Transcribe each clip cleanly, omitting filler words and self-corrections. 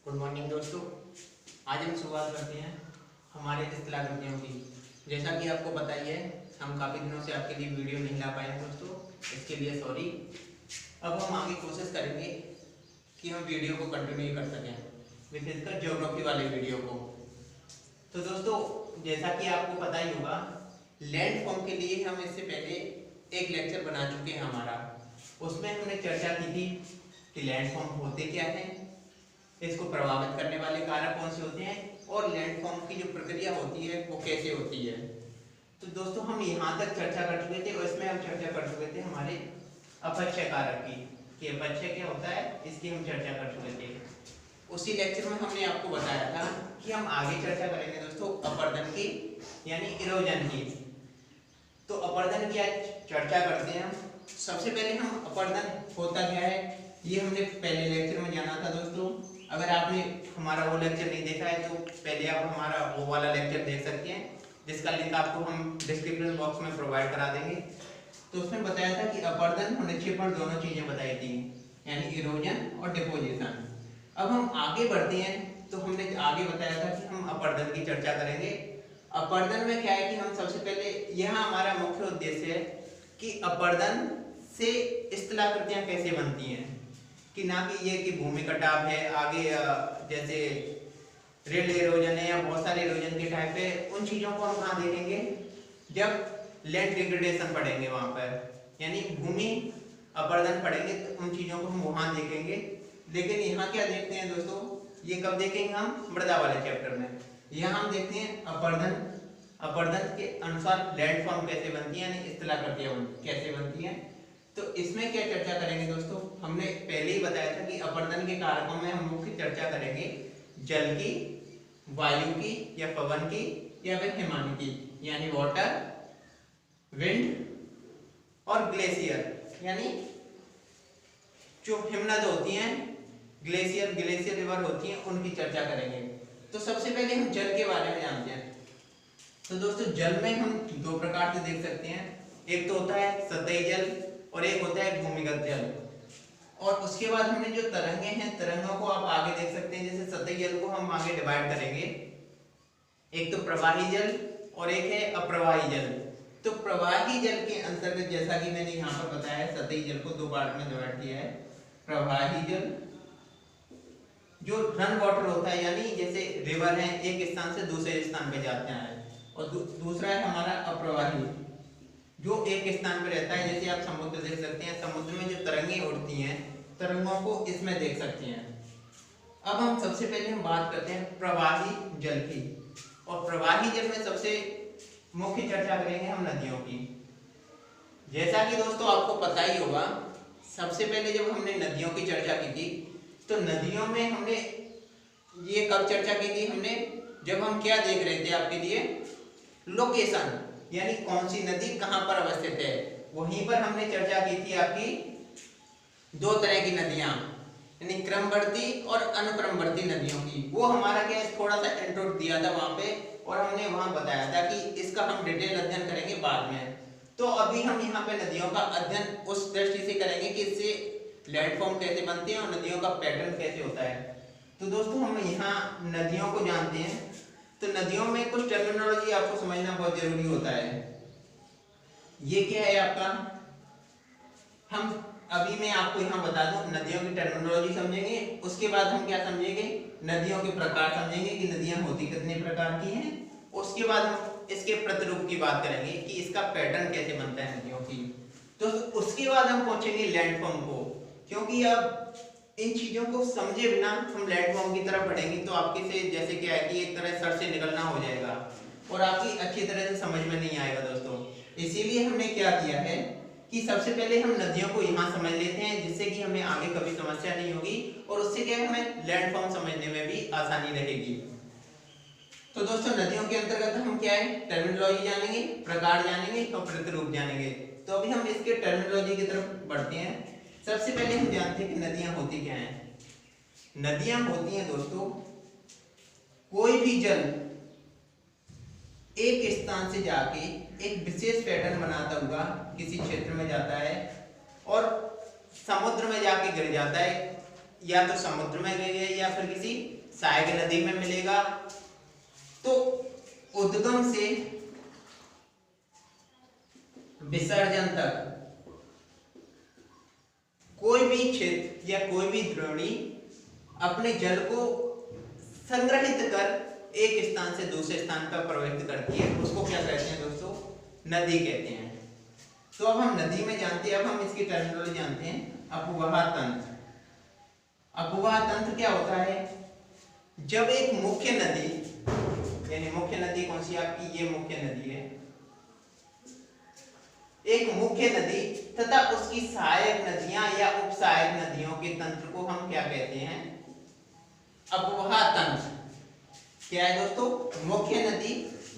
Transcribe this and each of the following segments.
Good morning दोस्तों। आज हम शुरुआत करते हैं हमारे इस्तिलाकृतियों की। जैसा कि आपको पता ही है, हम काफ़ी दिनों से आपके लिए वीडियो नहीं ला पाए हैं दोस्तों, इसके लिए सॉरी। अब हम आगे कोशिश करेंगे कि हम वीडियो को कंटिन्यू कर सकें, विशेषकर ज्योग्राफी वाले वीडियो को। तो दोस्तों, जैसा कि आपको पता ही होगा, लैंड फॉर्म के लिए हम इससे पहले एक लेक्चर बना चुके हैं हमारा। उसमें हमने चर्चा की थी कि लैंड फॉर्म होते क्या हैं, इसको प्रभावित करने वाले कारक कौन से होते हैं, और लैंड फॉर्म की जो प्रक्रिया होती है वो कैसे होती है। तो दोस्तों, हम यहाँ तक चर्चा कर चुके थे और इसमें हम चर्चा कर चुके थे हमारे अपक्षय कारक की, कि अपक्षय क्या होता है, इसकी हम चर्चा कर चुके थे। उसी लेक्चर में हमने आपको बताया था कि हम आगे चर्चा करेंगे दोस्तों अपर्दन की, यानी इरोजन की। तो अपर्दन की आज चर्चा करते हैं हम। सबसे पहले हम अपर्दन होता क्या है, ये हमने पहले लेक्चर में जाना था दोस्तों। अगर आपने हमारा वो लेक्चर नहीं देखा है तो पहले आप हमारा वो वाला लेक्चर देख सकते हैं, जिसका लिंक आपको हम डिस्क्रिप्शन बॉक्स में प्रोवाइड करा देंगे। तो उसमें बताया था कि अपर्दन और निक्षेपण दोनों चीजें बताई थी, यानी इरोजन और डिपोजिशन। अब हम आगे बढ़ते हैं, तो हमने आगे बताया था कि हम अपर्दन की चर्चा करेंगे। अपर्दन में क्या है कि हम सबसे पहले, यहाँ हमारा मुख्य उद्देश्य है कि अपर्दन से स्थलाकृतियां कैसे बनती हैं, कि ना कि ये कि भूमि कटाव है, आगे जैसे रेल इरोजन है या बहुत सारे इरोजन के टाइप है। उन चीजों को हम कहाँ देखेंगे, जब लैंड डिग्रेडेशन पढ़ेंगे वहां पर, यानी भूमि अपर्दन पढ़ेंगे तो उन चीजों को हम वहां देखेंगे। लेकिन यहाँ क्या देखते हैं दोस्तों, ये कब देखेंगे हम, मृदा वाले चैप्टर में। यहाँ हम देखते हैं अपर्दन के अनुसार लैंड फॉर्म कैसे बनती है, यानी स्थलाकृतियां कैसे बनती हैं। तो इसमें क्या चर्चा करेंगे दोस्तों, हमने पहले ही बताया था कि अपर्दन के कारकों में हम मुख्य चर्चा करेंगे जल की, वायु की या पवन की, या फिर हिमानी की, यानी वाटर, विंड और ग्लेशियर, यानी जो हिमनद होती हैं, ग्लेशियर रिवर होती हैं, उनकी चर्चा करेंगे। तो सबसे पहले हम जल के बारे में जानते हैं। तो दोस्तों, जल में हम दो प्रकार से देख सकते हैं, एक तो होता है सतही जल और एक होता है भूमिगत जल। और उसके बाद हमने जो तरंगे हैं, तरंगों को आप आगे देख सकते हैं। जैसे सतही जल को हम आगे डिवाइड करेंगे, एक तो प्रवाही जल और एक है अप्रवाही जल। तो प्रवाही जल के अंतर्गत, जैसा कि मैंने यहाँ पर बताया, सतही जल को दो पार्ट में डिवाइड किया है। प्रवाही जल जो रन वाटर होता है, यानी जैसे रिवर है, एक स्थान से दूसरे स्थान पे जाते हैं, और दूसरा है हमारा अप्रवाही, जो एक स्थान पर रहता है। जैसे आप समुद्र देख सकते हैं, समुद्र में जो तरंगें उड़ती हैं, तरंगों को इसमें देख सकते हैं। अब हम सबसे पहले हम बात करते हैं प्रवाही जल की, और प्रवाही जल में सबसे मुख्य चर्चा करेंगे हम नदियों की। जैसा कि दोस्तों आपको पता ही होगा, सबसे पहले जब हमने नदियों की चर्चा की थी, तो नदियों में हमने ये कब चर्चा की थी, हमने जब हम क्या देख रहे थे आपके लिए, लोकेशन, यानी कौन सी नदी कहां पर अवस्थित है। वहीं पर हमने चर्चा की थी आपकी दो तरह की नदियां, यानी क्रमवर्ती और अनुक्रमवर्ती नदियों की। वो हमारा क्या थोड़ा सा इंट्रो दिया था वहां पे, और हमने वहां बताया था कि इसका हम डिटेल अध्ययन करेंगे बाद में। तो अभी हम यहाँ पे नदियों का अध्ययन उस दृष्टि से करेंगे कि इससे लैंडफॉर्म कैसे बनते हैं और नदियों का पैटर्न कैसे होता है। तो दोस्तों, हम यहाँ नदियों को जानते हैं, तो नदियों में कुछ टर्मिनोलॉजी आपको समझना बहुत जरूरी होता है। ये क्या है आपका, हम अभी मैं आपको यहाँ बता दूं, नदियों की टर्मिनोलॉजी समझेंगे, उसके बाद हम क्या समझेंगे, नदियों के प्रकार समझेंगे कि नदियां होती कितने प्रकार की हैं। उसके बाद हम इसके प्रतिरूप की बात करेंगे कि इसका पैटर्न कैसे बनता है नदियों की। तो उसके बाद हम पहुंचेंगे लैंडफॉर्म को, क्योंकि अब इन चीजों को समझे बिना हम लैंडफॉर्म की तरफ बढ़ेंगे तो आपके से जैसे क्या है कि एक तरह सर से निकलना हो जाएगा और आपकी अच्छी तरह से समझ में नहीं आएगा दोस्तों। इसीलिए हमने क्या किया है कि सबसे पहले हम नदियों को यहाँ समझ लेते हैं, जिससे कि हमें आगे कभी समस्या नहीं होगी, और उससे क्या है, हमें लैंडफॉर्म समझने में भी आसानी रहेगी। तो दोस्तों, नदियों के अंतर्गत हम क्या है, टर्मिनोलॉजी जानेंगे, प्रकार जानेंगे और प्रतिरूप जानेंगे। तो अभी हम इसके टर्मिनोलॉजी की तरफ बढ़ते हैं। सबसे पहले हम जानते हैं कि नदियां होती क्या हैं। नदियां होती हैं दोस्तों, कोई भी जल एक स्थान से जाके एक विशेष पैटर्न बनाता हुआ किसी क्षेत्र में जाता है और समुद्र में जाके गिर जाता है, या तो समुद्र में मिलेगा या फिर किसी सहायक नदी में मिलेगा। तो उद्गम से विसर्जन तक कोई भी क्षेत्र या कोई भी द्रोणी अपने जल को संग्रहित कर एक स्थान से दूसरे स्थान पर प्रवाहित करती है, उसको क्या कहते हैं दोस्तों? नदी कहते हैं। तो अब हम नदी में जानते हैं, अब हम इसकी टर्मिनोलॉजी जानते हैं, अपवाह तंत्र। अपवाह तंत्र क्या होता है? जब एक मुख्य नदी, यानी मुख्य नदी कौन सी आपकी? ये मुख्य नदी है। एक मुख्य नदी तथा उसकी सहायक नदियां या उप सहायक नदियों के तंत्र को हम क्या कहते हैं? अपवाह तंत्र। क्या है दोस्तों? मुख्य नदी,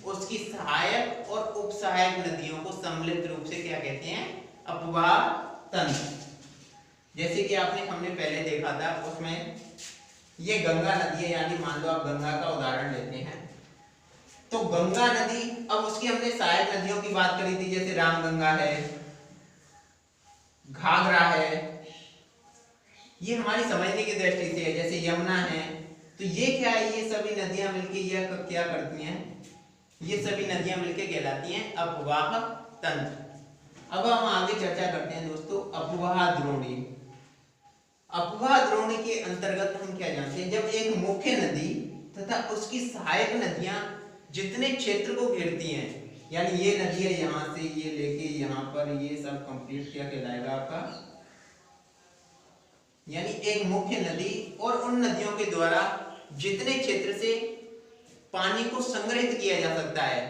उसकी सहायक और उप सहायक नदियों को सम्मिलित रूप से क्या कहते हैं? अपवाह तंत्र। जैसे कि हमने पहले देखा था, उसमें ये गंगा नदी है, यानी मान लो आप गंगा का उदाहरण लेते हैं। तो गंगा नदी, अब उसकी हमने सहायक नदियों की बात करी थी, जैसे रामगंगा है, घाघरा है, ये हमारी समझने की दृष्टि से है। जैसे यमुना है, तो ये क्या है? ये सभी नदियां मिलके ये क्या करती हैं? ये सभी नदियां मिलके कहलाती हैं अपवाह तंत्र। अब हम आगे चर्चा करते हैं दोस्तों अपवाह द्रोणी। अपवाह द्रोणी के अंतर्गत हम क्या जानते हैं? जब एक मुख्य नदी तथा उसकी सहायक नदियां जितने क्षेत्र को घेरती हैं, यानी ये नदी है, यहां से ये लेके यहां पर, ये सब कंप्लीट क्या कहलाएगा आपका? यानी एक मुख्य नदी और उन नदियों के द्वारा जितने क्षेत्र से पानी को संग्रहित किया जा सकता है,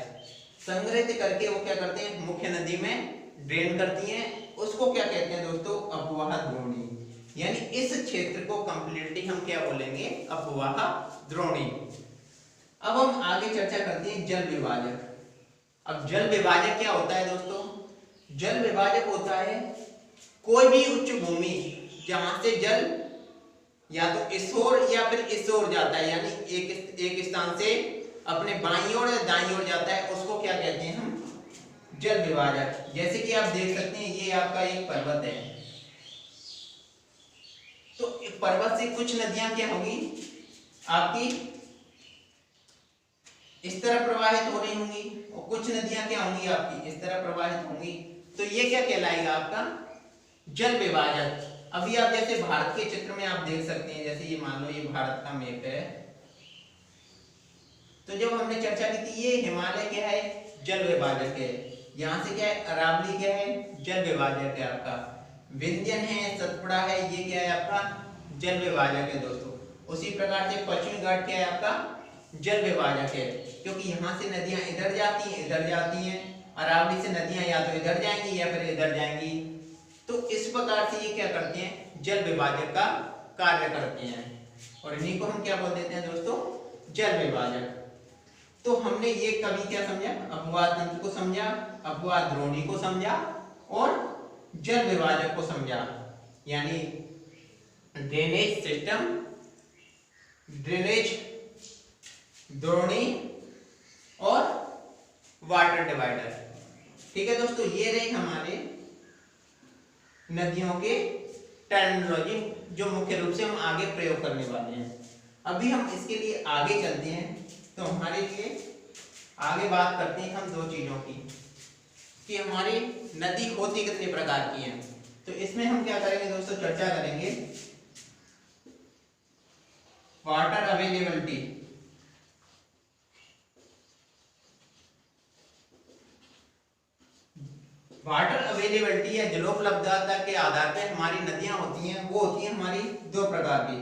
संग्रहित करके वो क्या करते हैं? मुख्य नदी में ड्रेन करती हैं, उसको क्या कहते हैं दोस्तों? अपवाह द्रोणी। यानी इस क्षेत्र को कंप्लीटली हम क्या बोलेंगे? अपवाह द्रोणी। अब हम आगे चर्चा करते हैं जल विभाजक। अब जल विभाजक क्या होता है दोस्तों? जल विभाजक होता है कोई भी उच्च भूमि जहां से जल या तो इस ओर या फिर इस ओर जाता है, यानी एक स्थान से अपने बाईं ओर या दाईं ओर जाता है, उसको क्या कहते हैं हम? जल विभाजक। जैसे कि आप देख सकते हैं, ये आपका एक पर्वत है, तो पर्वत से कुछ नदियां क्या होंगी आपकी इस तरह प्रवाहित हो रही होंगी, और कुछ नदियां क्या होंगी आपकी इस तरह प्रवाहित होंगी। तो ये क्या कहलाएगा? आपका जल विभाजक। अभी आप जैसे भारत के चित्र में आप देख सकते हैं, जैसे ये मान लो ये भारत का मैप है, तो जब हमने चर्चा की थी, ये हिमालय क्या है? जल विभाजक है। यहाँ से क्या है? अरावली क्या है? जल विभाजक है आपका। विंध्यन है, सतपुड़ा है, ये क्या है आपका? जल विभाजक है दोस्तों। उसी प्रकार से पश्चिमी घाट क्या है आपका? जल विभाजक है, क्योंकि यहाँ से नदियां इधर जाती हैं, इधर जाती हैं। अरावली से नदियां या तो इधर जाएंगी या फिर इधर जाएंगी। तो इस प्रकार से ये क्या करते हैं? जल विभाजक का कार्य करते हैं, और इन्हीं को हम क्या बोल देते हैं दोस्तों? जल विभाजक। तो हमने ये कभी क्या समझा? अपवाह तंत्र को समझा, अपवाह द्रोणी को समझा, और जल विभाजक को समझा। यानी ड्रेनेज सिस्टम, ड्रेनेज, द्रोणी और वाटर डिवाइडर। ठीक है दोस्तों, ये रहे हमारे नदियों के टर्मिनोलॉजी, जो मुख्य रूप से हम आगे प्रयोग करने वाले हैं। अभी हम इसके लिए आगे चलते हैं, तो हमारे लिए आगे बात करते हैं हम दो चीजों की, कि हमारी नदी होती कितने प्रकार की हैं। तो इसमें हम क्या करेंगे दोस्तों? चर्चा करेंगे वाटर अवेलेबिलिटी। वाटर अवेलेबिलिटी या जलोपलब्धता के आधार पर हमारी नदियां होती हैं, वो होती हैं हमारी दो प्रकार की,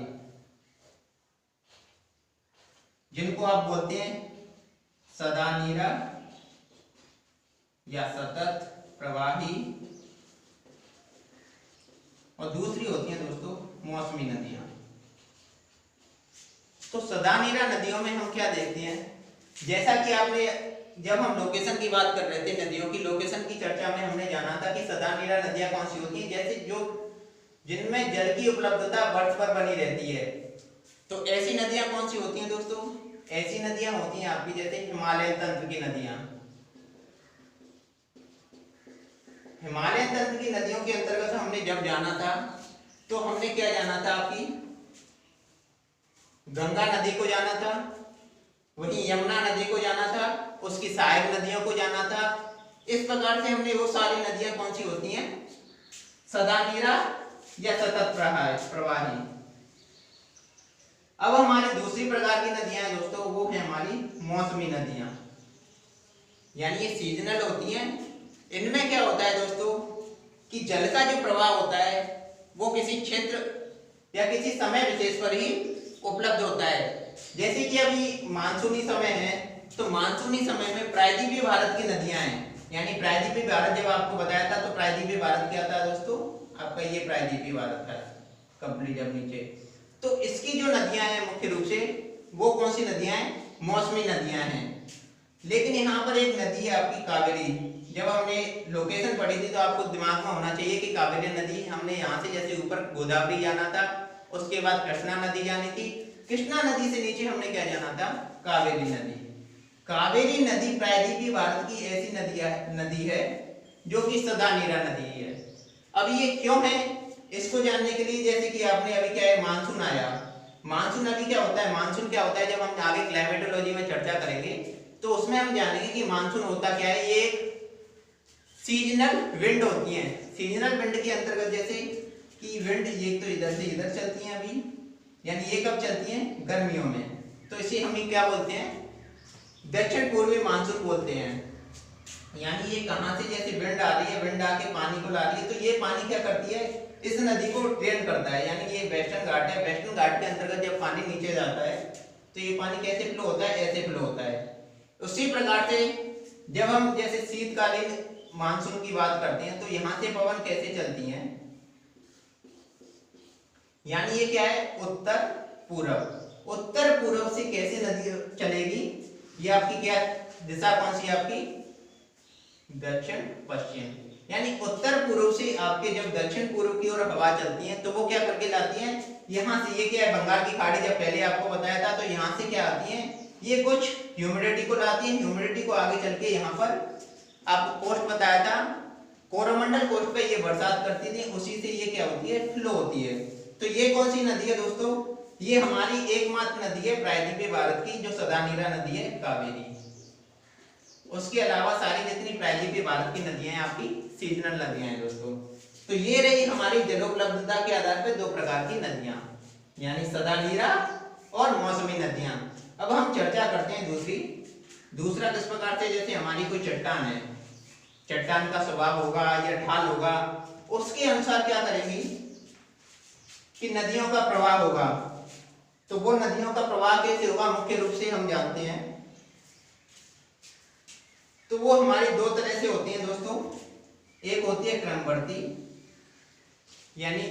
जिनको आप बोलते हैं सदा नीरा या सतत प्रवाही, और दूसरी होती हैं दोस्तों मौसमी नदियां। तो सदा नीरा नदियों में हम क्या देखते हैं? जैसा कि आपने, जब हम लोकेशन की बात कर रहे थे, नदियों की लोकेशन की चर्चा में हमने जाना था कि सदा नीरा नदियां कौन सी होती हैं? जैसे जो जिनमें जल की उपलब्धता वर्ष भर बनी रहती है। तो ऐसी नदियां कौन सी होती हैं दोस्तों? ऐसी नदियां होती हैं आपकी जैसे हिमालय तंत्र की नदियां। हिमालय तंत्र की नदियों के अंतर्गत हमने जब जाना था, तो हमने क्या जाना था आपकी? गंगा नदी को जाना था, वहीं यमुना नदी को जाना था, उसकी सहायक नदियों को जाना था। इस प्रकार से हमने वो सारी नदियां कौन सी होती हैं, सदा नीरा या सतत प्रवाही। अब हमारी दूसरी प्रकार की नदियां हैं दोस्तों, वो है हमारी मौसमी नदियां, यानी ये सीजनल होती हैं। इनमें क्या होता है दोस्तों कि जल का जो प्रवाह होता है वो किसी क्षेत्र या किसी समय विशेष पर ही उपलब्ध होता है। जैसे कि अभी मानसूनी समय है, तो मानसूनी समय में प्रायद्वीपीय भारत की नदियां हैं, यानी प्रायद्वीपीय भारत जब आपको बताया था तो प्रायद्वीपीय भारत क्या था दोस्तों, आपका ये प्रायद्वीपीय भारत है कंप्लीट जब नीचे। तो इसकी जो नदियां हैं मुख्य रूप से वो कौन सी नदियां हैं, मौसमी नदियां हैं। लेकिन यहाँ पर एक नदी है आपकी कावेरी। जब हमने लोकेशन पढ़ी थी तो आपको दिमाग में होना चाहिए कि कावेरी नदी, हमने यहाँ से जैसे ऊपर गोदावरी जाना था, उसके बाद कृष्णा नदी जानी थी, कृष्णा नदी से नीचे हमने क्या जाना था, कावेरी नदी। कावेरी नदी प्रायद्वीपीय भारत की ऐसी नदी है जो कि सदा नीरा नदी है। अब ये क्यों है, इसको जानने के लिए जैसे कि आपने अभी क्या है, मानसून आया। मानसून अभी क्या होता है, मानसून क्या होता है, जब हम आगे क्लाइमेटोलॉजी में चर्चा करेंगे तो उसमें हम जानेंगे कि मानसून होता क्या है। ये एक सीजनल विंड होती है। सीजनल विंड के अंतर्गत जैसे कि विंड ये तो इधर से इधर चलती हैं अभी, यानी ये कब चलती हैं, गर्मियों में, तो इसे हम क्या बोलते हैं, दक्षिण पूर्वी मानसून बोलते हैं। यानी ये कहां से जैसे विंड आ रही है, विंड आके पानी को ला रही है, तो ये पानी क्या करती है, इस नदी को ड्रेन करता है। यानी ये वेस्टर्न घाट है, वेस्टर्न घाट के अंतर्गत जब पानी नीचे जाता है तो ये पानी कैसे फ्लो होता है, ऐसे फ्लो होता है। उसी प्रकार से जब हम जैसे शीतकालीन मानसून की बात करते हैं तो यहाँ से पवन कैसे चलती हैं, यानी ये क्या है, उत्तर पूरब। उत्तर पूरब से कैसे नदी चलेगी, ये आपकी क्या दिशा कौन सी है, आपकी दक्षिण पश्चिम। यानी उत्तर पूर्व से आपके जब दक्षिण पूर्व की ओर हवा चलती है तो वो क्या करके लाती हैं, यहाँ से, ये क्या है, बंगाल की खाड़ी जब पहले आपको बताया था, तो यहाँ से क्या आती है, ये कुछ ह्यूमिडिटी को लाती है। ह्यूमिडिटी को आगे चल के यहाँ पर आपको कोस्ट बताया था, कोरोमंडल कोस्ट पे ये बरसात करती थी, उसी से ये क्या होती है, फ्लो होती है। तो ये कौन सी नदी है दोस्तों, ये हमारी एकमात्र नदी है प्रायद्वीपीय भारत की जो सदा नीरा नदी है, कावेरी। उसके अलावा सारी जितनी प्रायद्वीपीय भारत की नदियां हैं आपकी सीजनल नदियां हैं दोस्तों। तो ये रही हमारी जलोपलब्धता के आधार पर दो प्रकार की नदियां, यानी सदा नीरा और मौसमी नदियां। अब हम चर्चा करते हैं दूसरा किस प्रकार से, जैसे हमारी कोई चट्टान है, चट्टान का स्वभाव होगा या ढाल होगा, उसके अनुसार क्या करेंगी कि नदियों का प्रवाह होगा। तो वो नदियों का प्रवाह कैसे होगा, मुख्य रूप से हम जानते हैं, तो वो हमारी दो तरह से होती हैं दोस्तों। एक होती है क्रमवर्ती, यानी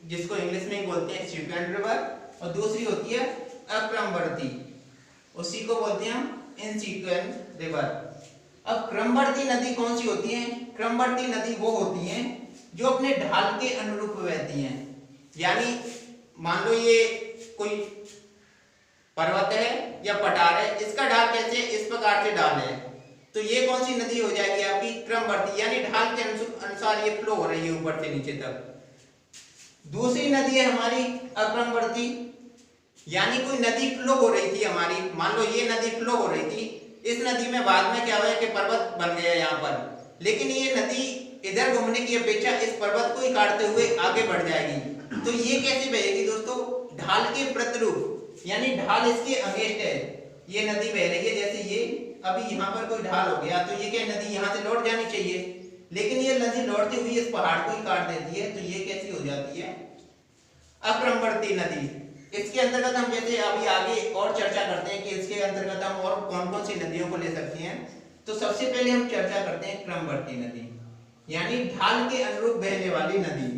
जिसको इंग्लिश में बोलते हैं सीक्वेंट रिवर, और दूसरी होती है अक्रमवर्ती, उसी को बोलते हैं हम इनसीक्वेंट रिवर। अब क्रमवर्ती नदी कौन सी होती है, क्रमवर्ती नदी वो होती हैं जो अपने ढाल के अनुरूप बहती हैं। यानी मान लो ये कोई पर्वत है या पठार है, इसका ढाल कैसे, इस प्रकार से ढाल है, तो ये कौन सी नदी हो जाएगी आपकी क्रमवर्ती, यानी ढाल के अनुसार ये फ्लो हो रही है ऊपर से नीचे तक। दूसरी नदी है हमारी अक्रमवर्ती, यानी कोई नदी फ्लो हो रही थी हमारी, मान लो ये नदी फ्लो हो रही थी, इस नदी में बाद में क्या हुआ कि पर्वत बन गया यहाँ पर, लेकिन ये नदी इधर घूमने की अपेक्षा इस पर्वत को ही काटते हुए आगे बढ़ जाएगी। तो ये कैसे बहेगी दोस्तों, ढाल के प्रतिरूप, यानी ढाल इसके अगेंस्ट है ये नदी बह रही है। जैसे ये अभी यहाँ पर कोई ढाल हो गया तो ये क्या नदी यहाँ से लौट जानी चाहिए, लेकिन ये नदी लौटती हुई इस पहाड़ को ही काट देती है, तो ये कैसी हो जाती है, अक्रमवर्ती नदी। इसके अंतर्गत हम जैसे अभी आगे और चर्चा करते हैं कि इसके अंतर्गत हम और कौन कौन सी नदियों को ले सकते हैं। तो सबसे पहले हम चर्चा करते हैं क्रमवर्ती नदी, यानी ढाल के अनुरूप बहने वाली नदी।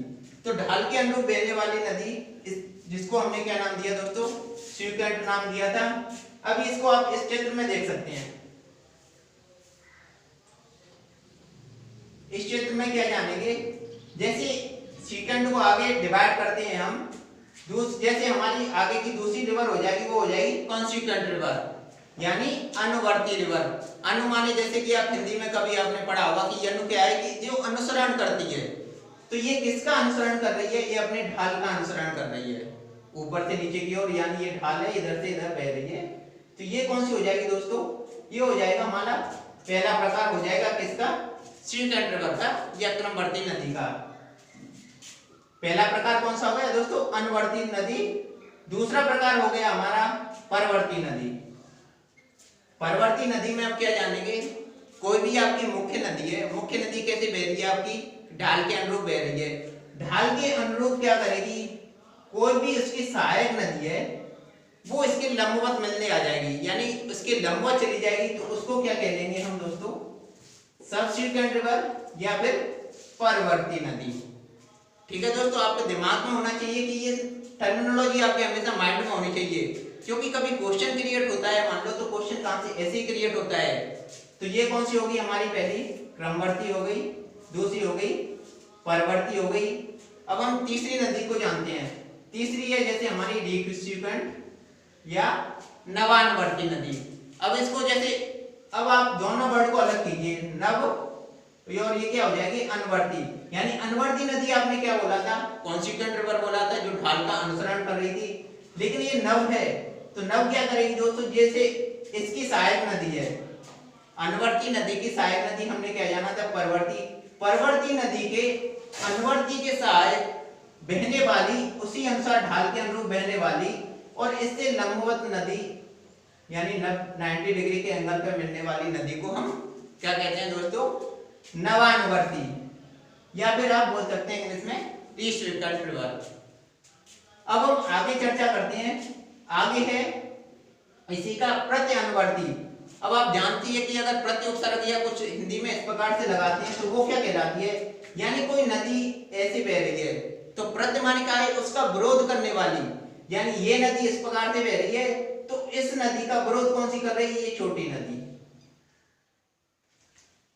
तो ढाल के अनुरूप बहने वाली नदी जिसको हमने क्या नाम दिया दोस्तों, सीक्वेंट नाम दिया था। अभी इसको आप इस चित्र में देख सकते हैं। इस चित्र में क्या जानेंगे, जैसे सीक्वेंट को आगे डिवाइड करते हैं हम, जैसे हमारी आगे की दूसरी रिवर हो जाएगी वो हो जाएगी कॉन्सिक्वेंट रिवर, यानी अनुवर्ती रिवर। अनु माने जैसे कि आप हिंदी में कभी आपने पढ़ा होगा कि अनु क्या है, कि जो अनुसरण करती है। तो ये किसका अनुसरण कर रही है, ये अपने ढाल का अनुसरण कर रही है, ऊपर से नीचे की ओर, यानी ये ढाल है, इधर से इधर बह रही है। तो ये कौन सी हो जाएगी दोस्तों, ये हो जाएगा हमारा पहला प्रकार हो जाएगा किसका, स्वीकैंट रिवर का या क्रमवर्ती नदी का। पहला प्रकार कौन सा हो गया दोस्तों, अनुवर्ती नदी। दूसरा प्रकार हो गया हमारा परवर्ती नदी। परवर्ती नदी में आप क्या जानेंगे, कोई भी आपकी मुख्य नदी है, मुख्य नदी कैसे बह रही है, आपकी ढाल के अनुरूप बह रही है। ढाल के अनुरूप क्या करेगी, कोई भी उसकी सहायक नदी है वो इसके लंबवत मिलने आ जाएगी, यानी उसके लंबवत चली जाएगी, तो उसको क्या कह लेंगे हम दोस्तों, सबसिक्वेंट रिवर या फिर परवर्ती नदी। ठीक है दोस्तों, आपके दिमाग में होना चाहिए कि ये टर्मिनोलॉजी आपके हमेशा माइंड में होनी चाहिए, क्योंकि कभी क्वेश्चन क्रिएट होता है, मान लो तो क्वेश्चन कहां से ऐसे ही क्रिएट होता है। तो ये कौन सी होगी हमारी, पहली क्रमवर्ती हो गई, दूसरी हो गई परवर्ती हो गई। अब हम तीसरी नदी को जानते हैं। तीसरी है जैसे हमारी डिक्रीसेंट या नवानुवर्ती नदी। अब इसको जैसे, अब आप दोनों वर्ड को अलग कीजिए, नव और ये क्या हो जाएगी, अनुवर्ती। यानी अनुवर्ती नदी आपने क्या बोला था, कॉन्सिक्वेंट रिवर बोला था, जो ढाल का अनुसरण कर रही थी। लेकिन ये नव है, तो नव क्या करेगी दोस्तों, जैसे इसकी सहायक नदी है, अनुवर्ती नदी की सहायक नदी हमने क्या जाना था, परवर्ती। परवर्ती नदी के अनुवर्ती के सहायक बहने वाली, उसी अनुसार ढाल के अनुरूप बहने वाली और इससे लंबवत नदी, यानी 90 डिग्री के एंगल पर मिलने वाली नदी को हम क्या कहते हैं दोस्तों, नवानुवर्ती, या फिर आप बोल सकते हैं इंग्लिश में डिक्रीसेंट रिवर। अब हम आगे चर्चा करते हैं, आगे है इसी का प्रत्यनुवर्ती। अब आप जानती है कि अगर प्रत्य उपसर्ग या कुछ हिंदी में इस प्रकार से लगाते हैं तो वो क्या कहलाती है, यानी कोई नदी ऐसे बह रही है, तो प्रत्य माने का है उसका विरोध करने वाली, यानी ये नदी इस प्रकार से बह रही है, तो इस नदी का विरोध कौन सी कर रही है, ये छोटी नदी।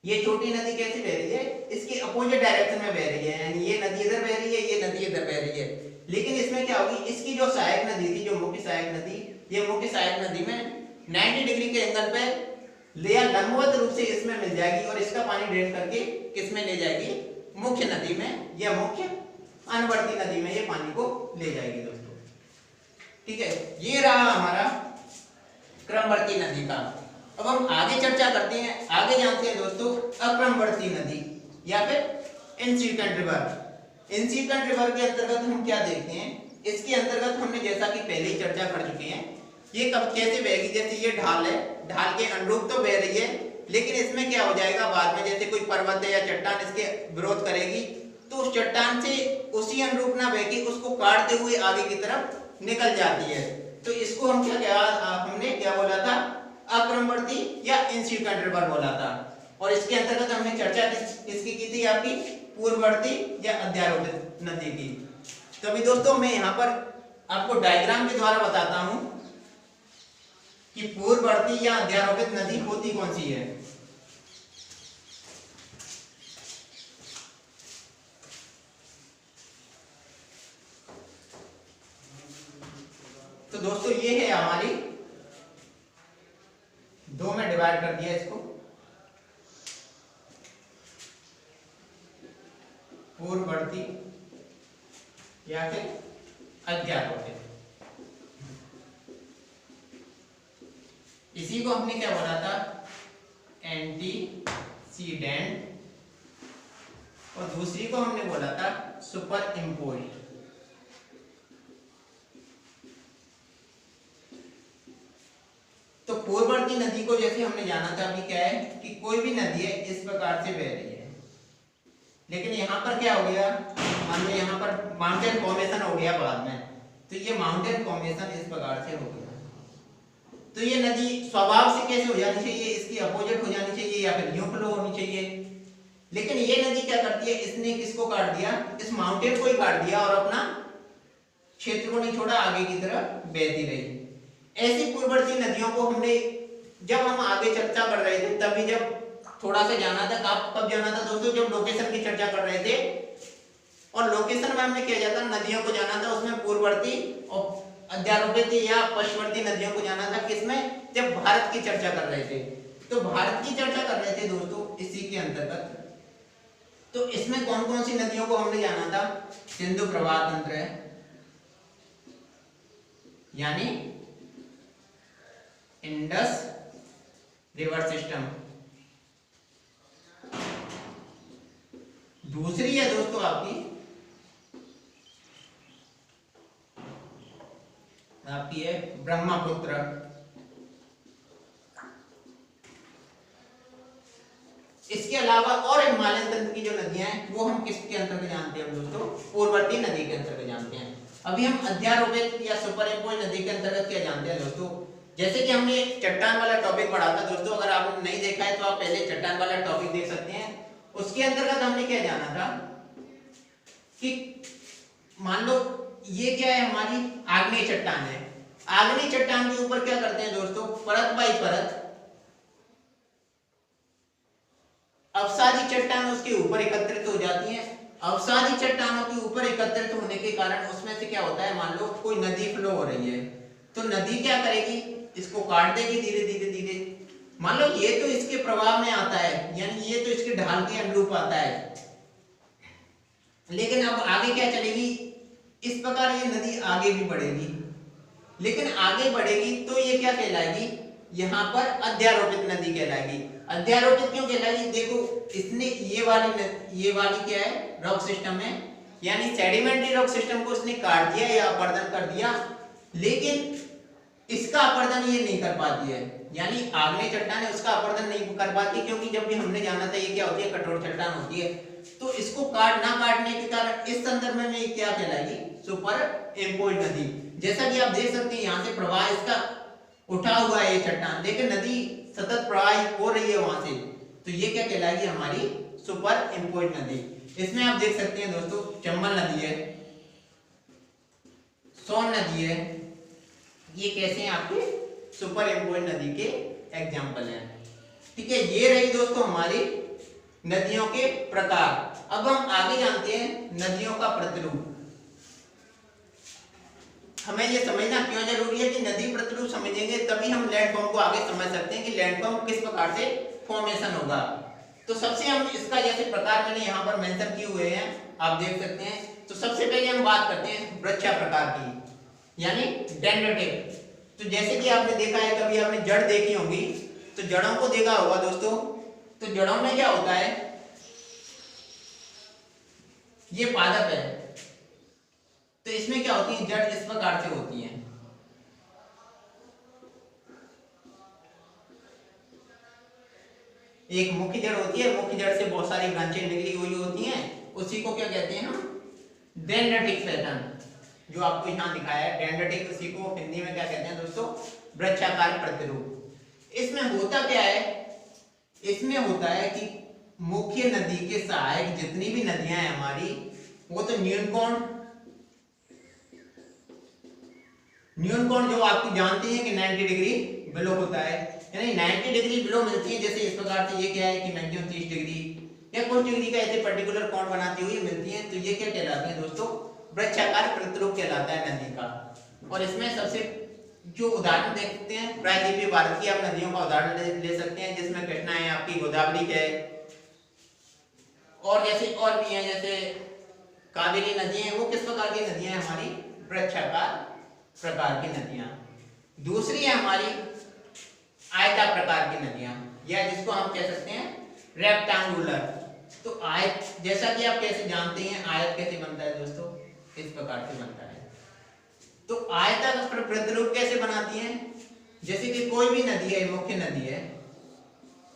ये छोटी नदी कैसे बह रही है, इसकी अपोजिट डायरेक्शन में बह रही है, यानी ये नदी इधर बह रही है, ये नदी इधर बह रही है। लेकिन इसमें क्या होगी, इसकी जो सहायक नदी थी, जो मुख्य सहायक नदी, ये मुख्य सहायक नदी में 90 डिग्री के एंगल पे या लंबवत रूप से इसमें मिल जाएगी और इसका पानी ड्रेन करके किस में ले जाएगी, मुख्य नदी में या मुख्य अनुवर्ती नदी में ये पानी को ले जाएगी दोस्तों। ठीक है, ये रहा हमारा क्रमवर्ती नदी का। अब हम आगे चर्चा करते हैं, आगे जानते हैं दोस्तों अक्रमवर्ती नदी या फिर इनसिक्वेंट रिवर। इनसिक्वेंट रिवर के अंतर्गत हम क्या देखते हैं, इसके अंतर्गत हमने जैसा कि पहले ही चर्चा कर चुके हैं, ये कब कैसे बहेगी, जैसे ये ढाल है, ढाल के अनुरूप तो बह रही है, लेकिन इसमें क्या हो जाएगा बाद में, जैसे कोई पर्वत है या चट्टान इसके विरोध करेगी, तो उस चट्टान से उसी अनुरूप ना बह के उसको काटते हुए आगे की तरफ निकल जाती है। तो इसको हम हमने क्या बोला था, अक्रमवर्ती या इनसिक्वेंट रिवर बोला था। और इसके अंतर्गत हमने चर्चा किसकी की थी, आपकी पूर्ववर्ती या अध्यारोपित नदी की। तो अभी दोस्तों मैं यहाँ पर आपको डायग्राम के द्वारा बताता हूं कि पूर्ववर्ती या अध्यारोपित नदी होती कौन सी है। तो दोस्तों ये है हमारी, दो में डिवाइड कर दिया इसको, पूर्ववर्ती या फिर अध्यारोपित। इसी को हमने क्या बोला था, एंटीसीडेंट, और दूसरी को हमने बोला था सुपर इम्पोज्ड। तो पूर्ववर्ती नदी को जैसे हमने जाना था अभी क्या है कि कोई भी नदी है इस प्रकार से बह रही है, लेकिन यहाँ पर क्या हो गया, मान लो यहाँ पर माउंटेन फॉर्मेशन हो गया बाद में, तो ये माउंटेन फॉर्मेशन इस प्रकार से हो गया, तो ये नदी स्वभाव से कैसे हो जानी चाहिए, इसकी अपोजिट हो जानी चाहिए या फिर यूं फ्लो होनी चाहिए। लेकिन ये नदी क्या करती है, इसने किसको काट दिया, इस माउंटेन को ही काट दिया और अपना क्षेत्र को नहीं छोड़ा, आगे की तरफ बहती रही। ऐसी पूर्ववर्ती नदियों को हमने जब हम आगे चर्चा कर रहे थे तभी जब थोड़ा सा जाना था, कब जाना था दोस्तों, जब लोकेशन की चर्चा कर रहे थे, और लोकेशन में हमने क्या जाता नदियों को जाना था, उसमें पूर्ववर्ती और अध्यारोपित या पश्चिमवर्ती नदियों को जाना था, किसमें, जब भारत की चर्चा कर रहे थे। तो भारत की चर्चा कर रहे थे दोस्तों इसी के अंतर्गत, तो इसमें कौन कौन सी नदियों को हमने जाना था, सिंधु प्रवाह तंत्र है, यानी इंडस रिवर सिस्टम। दूसरी है दोस्तों आपकी है ब्रह्मपुत्र। इसके अलावा और हिमालयन तंत्र की जो नदियां हैं वो हम किसके अंतर्गत जानते हैं दोस्तों? पूर्ववर्ती नदी के अंतर्गत जानते हैं। अभी हम अध्यारोपित या सुपरइम्पोज्ड नदी के अंतर्गत क्या जानते हैं दोस्तों? जैसे कि हमने चट्टान वाला टॉपिक पढ़ा था दोस्तों, अगर आपने नहीं देखा है तो आप पहले चट्टान वाला टॉपिक देख सकते हैं। उसके अंतर्गत हमने क्या जाना था कि मान लो ये क्या है, हमारी आग्नेय चट्टान है। आग्नेय चट्टान के ऊपर क्या करते हैं दोस्तों? परत बाई परत अवसादी चट्टान उसके ऊपर एकत्रित हो जाती हैं। अवसादी चट्टानों के ऊपर एकत्रित होने के कारण उसमें से क्या होता है, मान लो कोई नदी फ्लो हो रही है तो नदी क्या करेगी, इसको काट देगी धीरे धीरे धीरे। मान लो ये तो इसके प्रवाह में आता है, यानी ये तो इसके ढाल के अनुरूप आता है, लेकिन अब आगे क्या चलेगी, इस प्रकार ये नदी आगे भी बढ़ेगी। लेकिन आगे बढ़ेगी तो ये क्या कहलाएगी, यहाँ पर अध्यारोपित नदी कहलाएगी। अध्यारोपित क्यों कहलाएगी? देखो इसने ये वाली क्या है, रॉक सिस्टम है, यानी सेडिमेंट्री रॉक सिस्टम को इसने काट दिया या अपर्दन कर दिया, लेकिन इसका अपर्दन ये नहीं कर पाती है, यानी आग्नेय चट्टान है उसका अपर्दन नहीं कर पाती, क्योंकि जब भी हमने जाना था ये क्या होती है, कठोर चट्टान होती है। तो इसको काटने के कारण इस संदर्भ में ये क्या कहलाएगी, सुपर इम्पोज्ड नदी। जैसा कि आप देख सकते हैं यहाँ से प्रवाह इसका उठा हुआ है ये चट्टान, लेकिन नदी सतत प्रवाह हो रही है वहां से, तो ये क्या कहलाएगी, हमारी सुपर इम्पोज्ड नदी। इसमें आप देख सकते हैं दोस्तों चंबल नदी है, सोन नदी है, ये कैसे हैं आपके सुपर इम्पोज्ड नदी के एग्जाम्पल हैं। ठीक है, ये रही दोस्तों हमारी नदियों के प्रकार। अब हम आगे जानते हैं नदियों का प्रतिरूप। हमें ये समझना क्यों जरूरी है कि नदी प्रतिरूप समझेंगे तभी हम लैंडफॉर्म को आगे समझ सकते हैं कि लैंडफॉर्म किस प्रकार से फॉर्मेशन होगा। तो सबसे हम इसका जैसे प्रकार मैंने यहाँ पर मेंशन किए हुए हैं, आप देख सकते हैं। तो सबसे पहले हम बात करते हैं वृक्षा प्रकार की, यानी डेंड्रिटिक। तो जैसे कि आपने देखा है, कभी आपने जड़ देखी होगी, तो जड़ों को देखा होगा दोस्तों, तो जड़ों में क्या होता है, ये पादप है, तो इसमें क्या होती है, जड़ इस प्रकार से होती है। एक मुख्य जड़ होती है, मुख्य जड़ से बहुत सारी ब्रांचें निकली हुई होती हैं, उसी को क्या कहते हैं हम, डेंड्रिटिक पैटर्न। जो आपको यहाँ दिखाया है डेंड्रिटिक, उसी को हिंदी में क्या कहते हैं दोस्तों, वृक्षाकार प्रतिरूप। इसमें होता क्या है, इसमें होता है कि मुख्य नदी के सहायक जितनी भी नदियां हैं हमारी, वो तो न्यून कोण जो आपको जानते हैं कि 90 डिग्री बिलो होता है, यानी 90 डिग्री बिलो मिलती है। जैसे इस प्रकार से ये क्या है कि मैक्सिमम 30 डिग्री या कुछ डिग्री का ऐसे पर्टिकुलर कोण बनाती हुई मिलती है, तो ये क्या कहलाती है दोस्तों, वृक्षाकार प्रतिरूप कहलाता है नदी का। और इसमें सबसे जो उदाहरण देखते हैं प्रायद्वीपीय भारत की, आप नदियों का उदाहरण ले सकते हैं, जिसमें कृष्णा है, आपकी गोदावरी है, और जैसे और भी हैं, जैसे कावेरी नदी है। वो किस प्रकार की नदियां हैं, हमारी वृक्षाकार प्रकार की नदियां। दूसरी है हमारी आयता प्रकार की नदियां, या जिसको हम कह सकते हैं रेक्टेंगुलर। तो आयत, जैसा कि आप कैसे जानते हैं आयत कैसे बनता है दोस्तों, इस प्रकार से बनता है। तो आयता का प्रतिरूप कैसे बनाती है, जैसे कि कोई भी नदी है, मुख्य नदी है,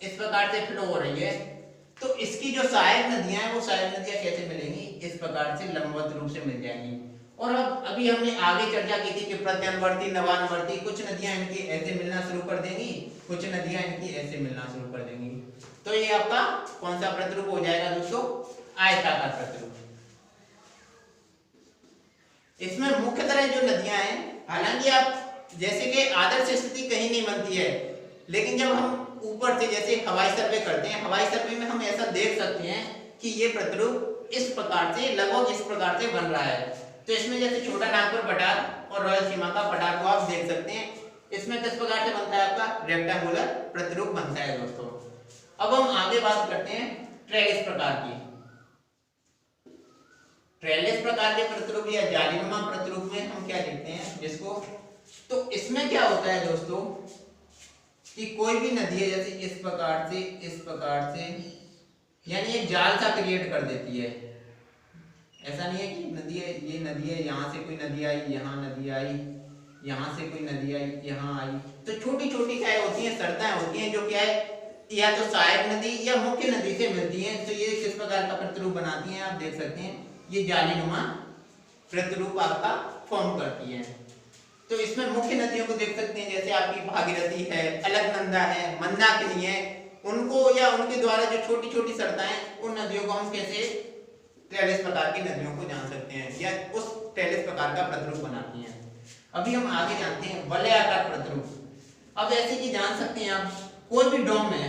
इस प्रकार से फ्लो हो रही है, तो इसकी जो सहायक नदियां हैं वो सहायक नदियां कैसे मिलेंगी, इस प्रकार से लंबवत रूप से मिल जाएंगी। और अब अभी हमने आगे चर्चा की थी कि प्रत्यानवर्ती, नवानवर्ती, कुछ नदियां इनकी ऐसे मिलना शुरू कर देंगी, कुछ नदियां इनकी ऐसे मिलना शुरू कर देंगी। तो ये आपका कौन सा प्रतिरूप हो जाएगा दोस्तों, आयताकार प्रतिरूप। इसमें मुख्य तरह जो नदियां हैं, हालांकि आप जैसे कि आदर्श स्थिति कहीं नहीं बनती है, लेकिन जब हम ऊपर से जैसे हवाई सर्वे करते हैं, हवाई सर्वे में हम ऐसा देख सकते हैं कि ये प्रतिरूप इस प्रकार से, लगभग इस प्रकार से बन रहा है। तो इसमें जैसे छोटा नागपुर पठार और रॉयल सीमा का पठार को आप देख सकते हैं, इसमें किस प्रकार से बनता है, आपका रेक्टेंगुलर प्रतिरूप बनता है दोस्तों। अब हम आगे बात करते हैं ट्रेलिस प्रकार की। ट्रेलिस प्रकार के प्रतिरूप या जालीनुमा प्रतिरूप में हम क्या देखते हैं, जिसको तो इसमें क्या होता है दोस्तों कि कोई भी नदी है जैसे इस प्रकार से यानी एक जाल सा क्रिएट कर देती है। ऐसा नहीं है कि नदी है, ये नदी है, यहाँ से कोई नदी आई, यहाँ नदी आई, यहाँ से कोई नदी आई, यहाँ आई, तो छोटी छोटी क्या होती हैं, सरताएं होती हैं जो क्या है या तो सहायक नदी या मुख्य नदी से मिलती हैं। तो ये किस प्रकार का प्रतिरूप बनाती हैं, आप देख सकते हैं, ये जालीनुमा प्रतिरूप आपका फॉर्म करती है। तो इसमें मुख्य नदियों को देख सकते हैं, जैसे आपकी भागीरथी है, अलकनंदा है, मंदाकिनी है, उनको या उनके द्वारा जो छोटी छोटी सरताएं, उन नदियों को हम कैसे 43 प्रकार की नदियों को जान सकते हैं या उस 43 प्रकार का प्रतिरूप बनाती हैं। अभी हम आगे जानते हैं वलयाकार प्रतिरूप। अब ऐसे कि जान सकते हैं आप, कोई भी डोम है,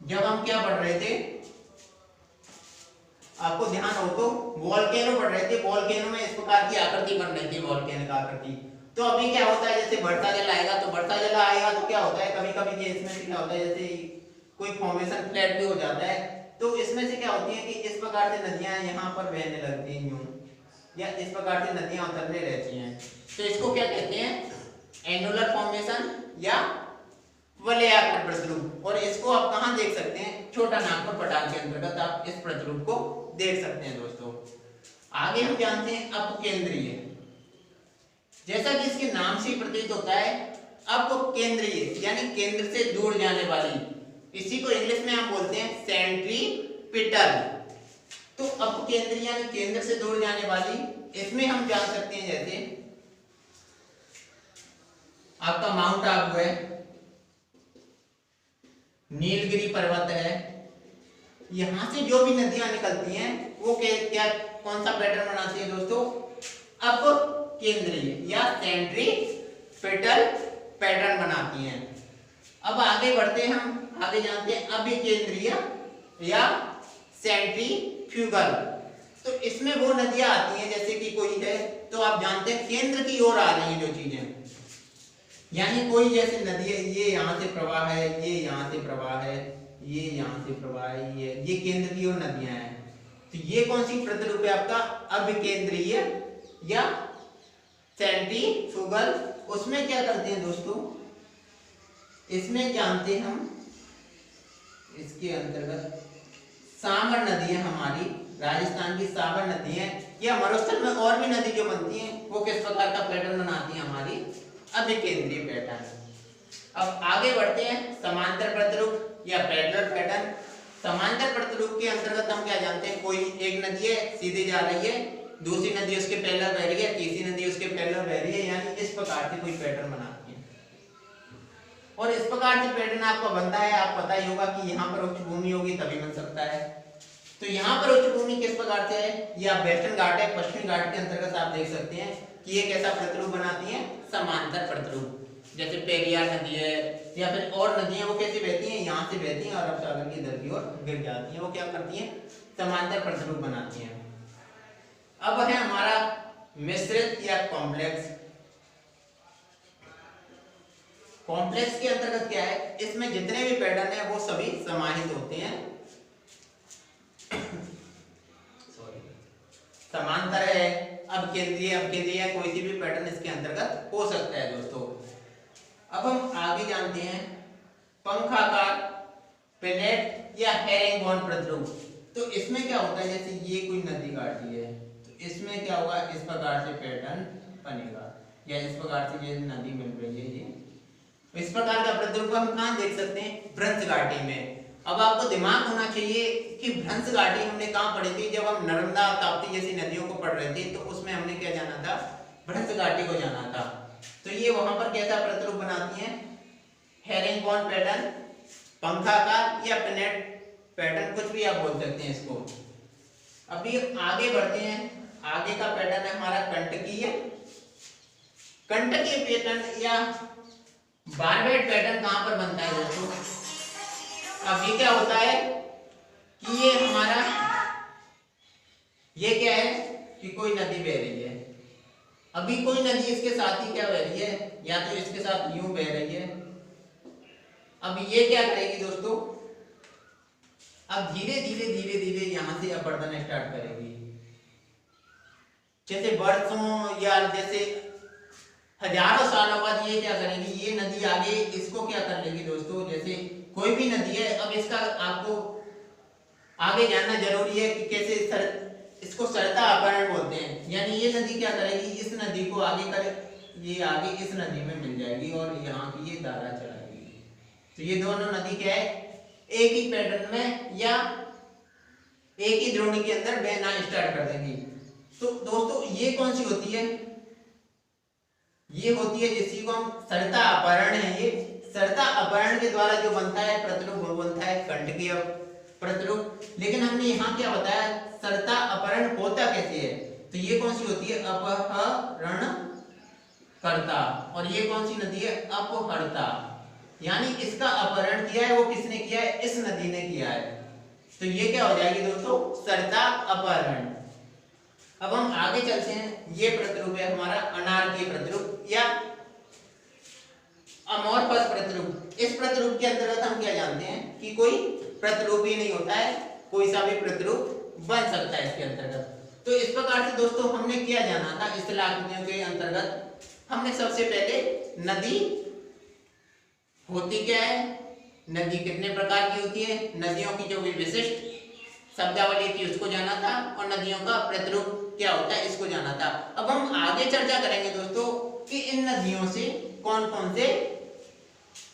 जब हम क्या पढ़ रहे थे, आपको ध्यान हो तो वोल्केनो पढ़ रहे थे, वोल्केनो में इस प्रकार की आकृति बन रही थी, वोल्केनो का आकृति। तो अभी क्या होता है, जैसे बढ़ता जल आएगा, तो बढ़ता जल आएगा तो क्या होता है, कभी कभी ये इसमें क्या होता है, जैसे कोई फॉर्मेशन फ्लैट भी हो जाता है, तो इसमें से क्या होती है कि इस प्रकार से नदियां यहाँ पर बहने लगती हैं यूं, या इस प्रकार से नदियां उतरने रहती हैं। तो इसको क्या कहते हैं, एनुलर फॉर्मेशन या वलयाकार प्रतिरूप। और इसको आप कहाँ देख सकते हैं, छोटा नागपुर पठार के अंतर्गत आप इस प्रतिरूप को देख सकते हैं दोस्तों। आगे हम जानते हैं अपकेंद्रीय। जैसा कि इसके नाम से प्रतीत होता है, अपकेंद्रीय यानी केंद्र से दूर जाने वाली, इसी को इंग्लिश में हम बोलते हैं सेंट्रीपिटल। तो अपकेंद्रीय यानी केंद्र से दूर जाने वाली, इसमें हम जान सकते हैं, जैसे आपका माउंट आबू है, नीलगिरी पर्वत है, यहां से जो भी नदियां निकलती हैं वो क्या कौन सा पैटर्न बनाती है दोस्तों, अपकेंद्रीय या सेंट्रीपिटल पैटर्न बनाती हैं। अब आगे बढ़ते हैं, हम आगे जानते हैं अभिकेंद्रीय या सेंट्रीफ्यूगल। तो इसमें वो नदियां आती हैं, जैसे कि कोई है, तो आप जानते हैं केंद्र की ओर आ रही हैं जो चीजें, यानी कोई जैसे नदी है, ये यहाँ से प्रवाह है, ये यहाँ से प्रवाह है, ये यहाँ से प्रवाह है, ये केंद्र की ओर नदियां हैं। तो ये कौन सी प्रतिरूप है आपका, अभिकेंद्रीय या सेंट्रीफ्यूगल। उसमें क्या करते हैं दोस्तों, इसमें जानते हैं हम, इसके अंतर्गत साबर नदी है हमारी, राजस्थान की साबर नदी है, या मरुस्थल में और भी नदी जो बनती हैं वो किस प्रकार का पैटर्न बनाती है, हमारी अभिकेंद्रीय पैटर्न। अब आगे बढ़ते हैं समांतर प्रतिरूप या पैरेलल पैटर्न। समांतर प्रतिरूप के अंतर्गत हम क्या जानते हैं, कोई एक नदी है सीधे जा रही है, दूसरी नदी उसके पैरेलल बह रही है, तीसरी नदी उसके पैरेलल बह रही है, यानी इस प्रकार से कोई पैटर्न बनाती है। और इस प्रकार से पैटर्न आपका बनता है, आप पता ही होगा कि यहाँ पर उच्च भूमि होगी तभी बन सकता है। तो यहाँ पर उच्च भूमि किस प्रकार से है, या वेस्टर्न घाट है, पश्चिमी घाट के अंतर्गत आप देख सकते हैं कि ये कैसा प्रतिरूप बनाती है, समांतर प्रतिरूप। जैसे पेरियार नदी है या फिर और नदियां, वो कैसे बहती हैं, यहाँ से बहती हैं और अरब सागर की इधर की ओर गिर जाती हैं, वो क्या करती हैं, समांतर प्रतिरूप बनाती हैं। अब है हमारा मिश्रित या कॉम्प्लेक्स। कॉम्प्लेक्स के अंतर्गत क्या है, इसमें जितने भी पैटर्न है वो सभी समाहित होते हैं। समांतर है, अपकेंद्रीय कोई सी भी पैटर्न इसके अंतर्गत हो सकता है दोस्तों। अब हम आगे जानते हैं पंखाकार, पेलेट या हेरिंगबोन प्रतिरूप। तो इसमें क्या होता है, जैसे ये कोई नदी काटी है, तो इसमें क्या होगा, इस प्रकार से पैटर्न बनेगा, या इस प्रकार से ये नदी मिल रही है, ये इस प्रकार का प्रतिरूप हम कहाँ देख सकते हैं, भ्रंश घाटी में। अब आपको दिमाग होना चाहिए कि भ्रंश घाटी हमने कहाँ पढ़ी थी, जब हम नर्मदा ताप्ती जैसी नदियों को पढ़ रहे थे, तो उसमें हमने क्या जाना था, भ्रंश घाटी को जाना था। तो ये वहां पर कैसा प्रतिरूप बनाती हैं, हेरिंगबोन पैटर्न, पंखाकार या पेलेट पैटर्न, कुछ भी आप बोल सकते हैं इसको। अभी आगे बढ़ते हैं, आगे का पैटर्न है हमारा कंटकीय पैटर्न या बारबेट पैटर्न। कहां पर बनता है दोस्तों, अब ये क्या होता है कि ये हमारा, ये क्या है कि कोई नदी बह रही है, अभी कोई नदी इसके साथ ही क्या बह रही है, या तो इसके साथ यूं बह रही है। अब ये क्या करेगी दोस्तों, अब धीरे धीरे यहां से अपरदन स्टार्ट करेगी। जैसे वर्षों या जैसे हजारों सालों बाद ये क्या करेंगी, ये नदी आगे इसको क्या कर लेगी दोस्तों। जैसे कोई भी नदी है, अब इसका आपको आगे जानना जरूरी है कि कैसे इसको सरता अपहरण बोलते हैं। यानी ये नदी क्या करेगी, इस नदी को आगे करे, ये आगे इस नदी में मिल जाएगी और यहाँ की ये धारा चलाएगी। तो ये दोनों नदी क्या है, एक ही पैटर्न में या एक ही द्रोणी के अंदर बहना स्टार्ट कर देंगी। तो दोस्तों ये कौन सी होती है, ये होती है जिसी को हम सरता अपहरण है। ये सरता अपहरण के द्वारा जो बनता है प्रतिरूप, वो बनता है कंटकीय प्रतिरूप। लेकिन हमने यहाँ क्या बताया, सरता अपहरण होता कैसे है। तो ये कौन सी होती है, अपहरण करता, और ये कौन सी नदी है, अपहर्ता। यानी इसका अपहरण किया है वो किसने किया है, इस नदी ने किया है। तो ये क्या हो जाएगी दोस्तों, सरता अपहरण। अब हम आगे चलते हैं, ये प्रतिरूप है हमारा अनार्कीय प्रतिरूप या अमोर्फस प्रतिरूप। इस प्रतिरूप के अंतर्गत हम क्या जानते हैं कि कोई प्रतिरूप ही नहीं होता है, कोई सा भी प्रतिरूप बन सकता है इसके अंतर्गत। तो इस प्रकार से दोस्तों हमने क्या जाना था स्थलाकृतियों के अंतर्गत। हमने सबसे पहले नदी होती क्या है, नदी कितने प्रकार की होती है, नदियों की जो भी विशिष्ट शब्दावली थी उसको जाना था, और नदियों का प्रतिरूप क्या होता है इसको जाना था। अब हम आगे चर्चा करेंगे दोस्तों कि इन नदियों से कौन कौन से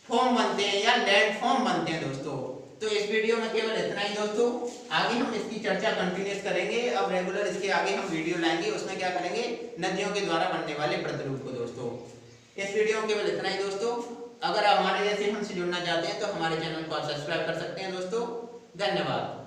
फॉर्म बनते हैं या लैंड फॉर्म बनते हैं दोस्तों। तो इस वीडियो में केवल इतना ही दोस्तों, आगे हम इसकी चर्चा कंटिन्यूस करेंगे। अब रेगुलर इसके आगे हम वीडियो लाएंगे, उसमें क्या करेंगे, नदियों के द्वारा बनने वाले प्रतिरूप को दोस्तों। इस वीडियो में केवल इतना ही दोस्तों। अगर हमारे जैसे हमसे जुड़ना चाहते हैं तो हमारे चैनल को आप सब्सक्राइब कर सकते हैं दोस्तों। धन्यवाद।